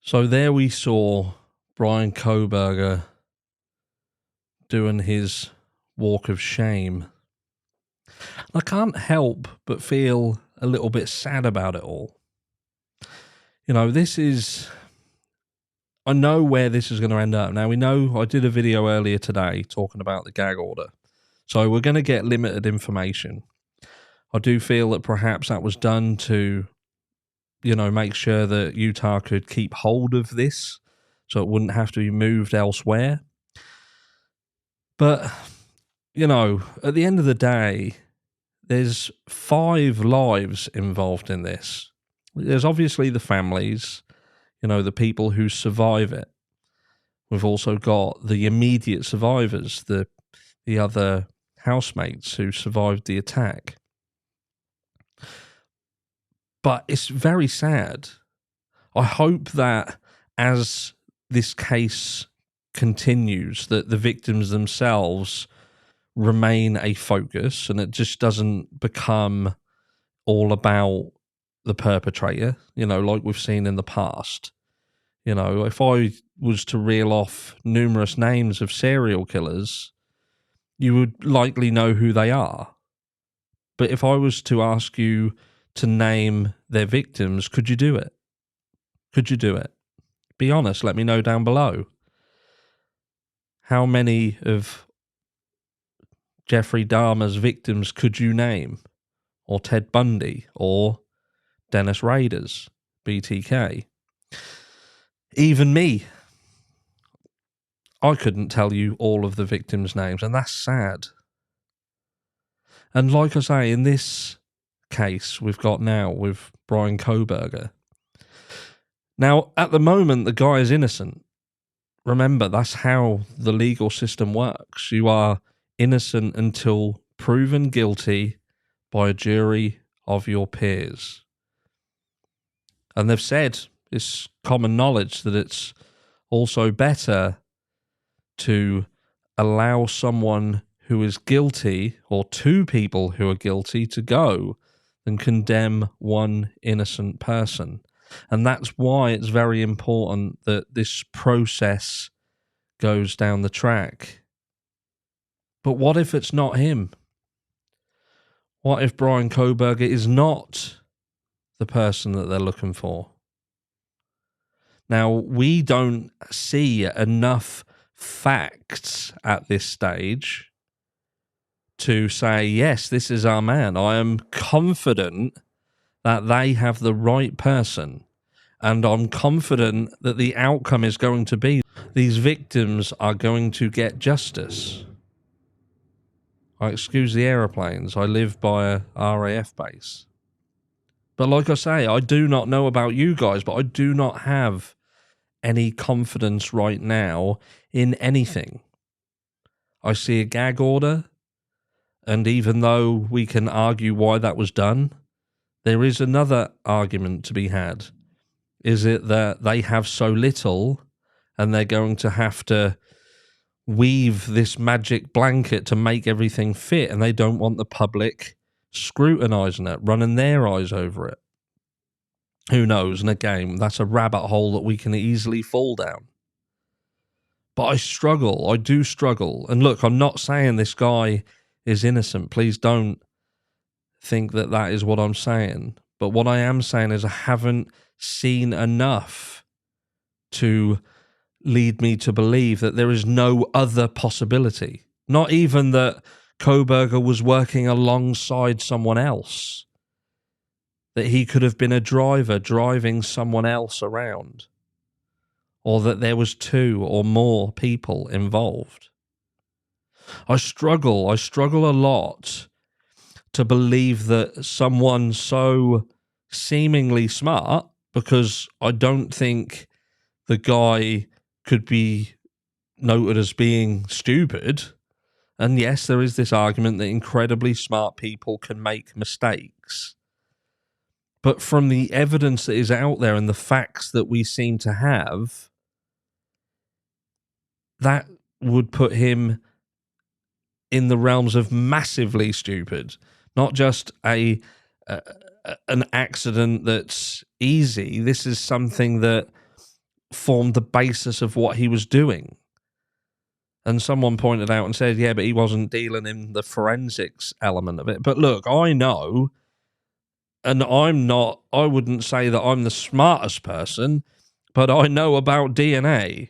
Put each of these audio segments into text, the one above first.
So there we saw Bryan Kohberger doing his walk of shame. I can't help but feel a little bit sad about it all. You know, I know where this is going to end up. Now, we know I did a video earlier today talking about the gag order. So we're going to get limited information. I do feel that perhaps that was done to, make sure that Utah could keep hold of this so it wouldn't have to be moved elsewhere. But, at the end of the day, there's 5 lives involved in this. There's obviously the families, the people who survive it. We've also got the immediate survivors, the other housemates who survived the attack. But it's very sad. I hope that as this case continues, that the victims themselves remain a focus and it just doesn't become all about the perpetrator, like we've seen in the past. If I was to reel off numerous names of serial killers, you would likely know who they are. But if I was to ask you to name their victims, could you do it? Could you do it? Be honest, let me know down below. How many of Jeffrey Dahmer's victims could you name? Or Ted Bundy? Or Dennis Rader's BTK? Even me, I couldn't tell you all of the victims' names, and that's sad. And like I say, in this case we've got now with Bryan Kohberger. Now, at the moment, the guy is innocent. Remember, that's how the legal system works. You are innocent until proven guilty by a jury of your peers. And they've said, it's common knowledge, that it's also better to allow someone who is guilty, or 2 people who are guilty, to go than condemn one innocent person. And that's why it's very important that this process goes down the track. But what if it's not him? What if Bryan Kohberger is not the person that they're looking for? Now, we don't see enough facts at this stage to say, yes, this is our man. I am confident that they have the right person, and I'm confident that the outcome is going to be these victims are going to get justice. I excuse the aeroplanes. I live by a RAF base. But like I say, I do not know about you guys, but I do not have any confidence right now in anything. I see a gag order, and even though we can argue why that was done, there is another argument to be had. Is it that they have so little and they're going to have to weave this magic blanket to make everything fit, and they don't want the public scrutinizing it, running their eyes over it? Who knows? And again, that's a rabbit hole that we can easily fall down. But I do struggle. And look, I'm not saying this guy is innocent. Please don't think that that is what I'm saying. But what I am saying is I haven't seen enough to lead me to believe that there is no other possibility. Not even that Kohberger was working alongside someone else. That he could have been a driver driving someone else around. Or that there was 2 or more people involved. I struggle a lot to believe that someone so seemingly smart, because I don't think the guy could be noted as being stupid. And yes, there is this argument that incredibly smart people can make mistakes. But from the evidence that is out there and the facts that we seem to have, that would put him in the realms of massively stupid, not just an accident that's easy. This is something that formed the basis of what he was doing. And someone pointed out and said, yeah, but he wasn't dealing in the forensics element of it. But look, I know, and I wouldn't say that I'm the smartest person, but I know about DNA.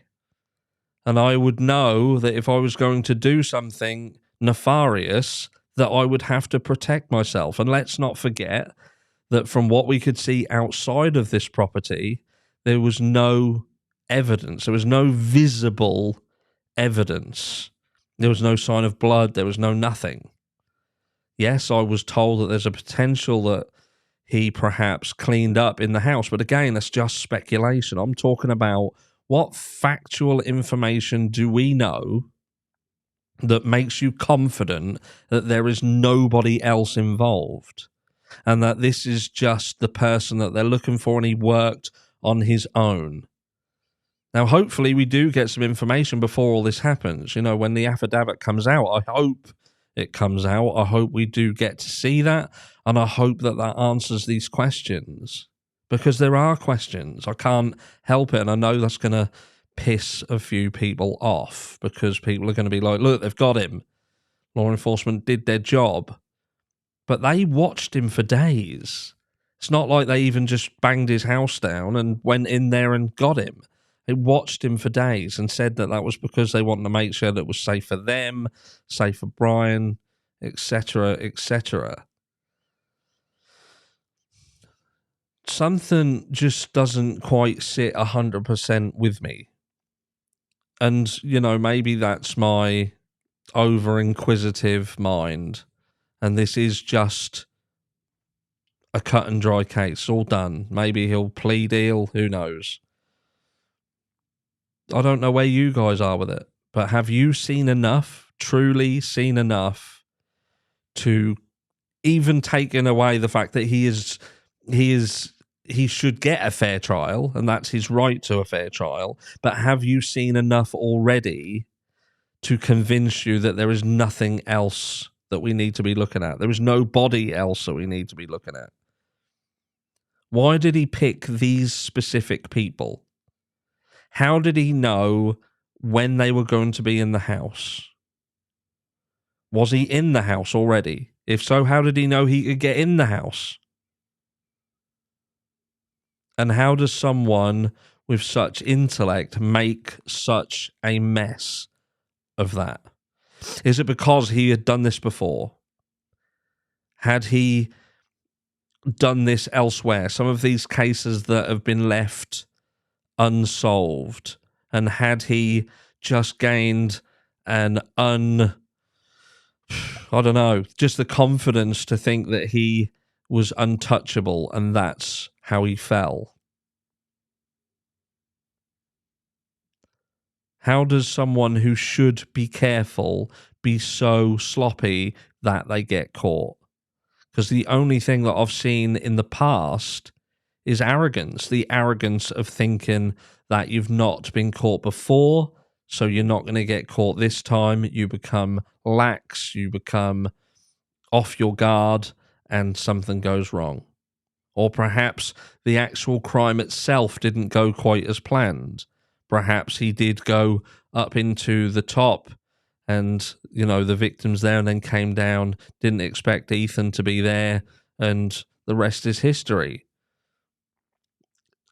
And I would know that if I was going to do something nefarious, that I would have to protect myself. And let's not forget that from what we could see outside of this property, there was no evidence. There was no visible evidence. There was no sign of blood. There was no nothing. Yes, I was told that there's a potential that he perhaps cleaned up in the house. But again, that's just speculation. I'm talking about what factual information do we know that makes you confident that there is nobody else involved and that this is just the person that they're looking for and he worked on his own. Now, hopefully we do get some information before all this happens. You know, when the affidavit comes out, I hope it comes out. I hope we do get to see that, and I hope that that answers these questions, because there are questions. I can't help it, and I know that's going to piss a few people off, because people are going to be like, look, they've got him. Law enforcement did their job. But they watched him for days. It's not like they even just banged his house down and went in there and got him. They watched him for days and said that that was because they wanted to make sure that it was safe for them, safe for Bryan, etc., etc. Something just doesn't quite sit 100% with me. And, you know, maybe that's my over-inquisitive mind. And this is just a cut and dry case, all done. Maybe he'll plea deal, who knows? I don't know where you guys are with it, but have you seen enough, truly seen enough, to even taking away the fact that he should get a fair trial, and that's his right to a fair trial, but have you seen enough already to convince you that there is nothing else that we need to be looking at? There is nobody else that we need to be looking at. Why did he pick these specific people? How did he know when they were going to be in the house? Was he in the house already? If so, how did he know he could get in the house? And how does someone with such intellect make such a mess of that? Is it because he had done this before? Had he done this elsewhere? Some of these cases that have been left unsolved, and had he just gained an I don't know, just the confidence to think that he was untouchable, and that's how he fell? How does someone who should be careful be so sloppy that they get caught? Because the only thing that I've seen in the past is arrogance. The arrogance of thinking that you've not been caught before, so you're not going to get caught this time. You become lax, you become off your guard, and something goes wrong. Or perhaps the actual crime itself didn't go quite as planned. Perhaps he did go up into the top and, you know, the victim's there, and then came down, didn't expect Ethan to be there, and the rest is history.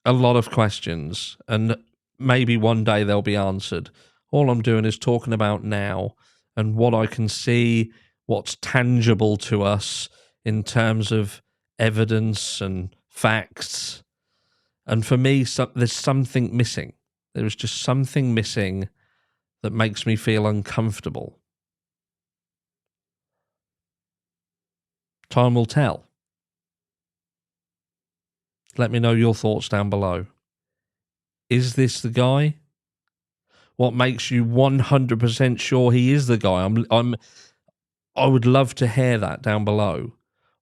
A lot of questions, and maybe one day they'll be answered. All I'm doing is talking about now and what I can see, what's tangible to us in terms of evidence and facts. And for me, there's something missing. There is just something missing that makes me feel uncomfortable. Time will tell. Let me know your thoughts down below. Is this the guy? What makes you 100% sure he is the guy? I would love to hear that down below.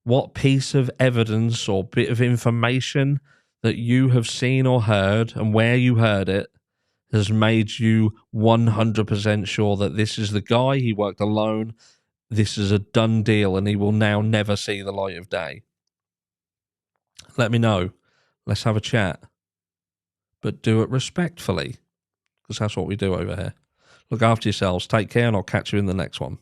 What piece of evidence or bit of information that you have seen or heard, and where you heard it, has made you 100% sure that this is the guy, he worked alone, this is a done deal, and he will now never see the light of day? Let me know. Let's have a chat. but do it respectfully, because that's what we do over here. Look after yourselves, take care, and I'll catch you in the next one.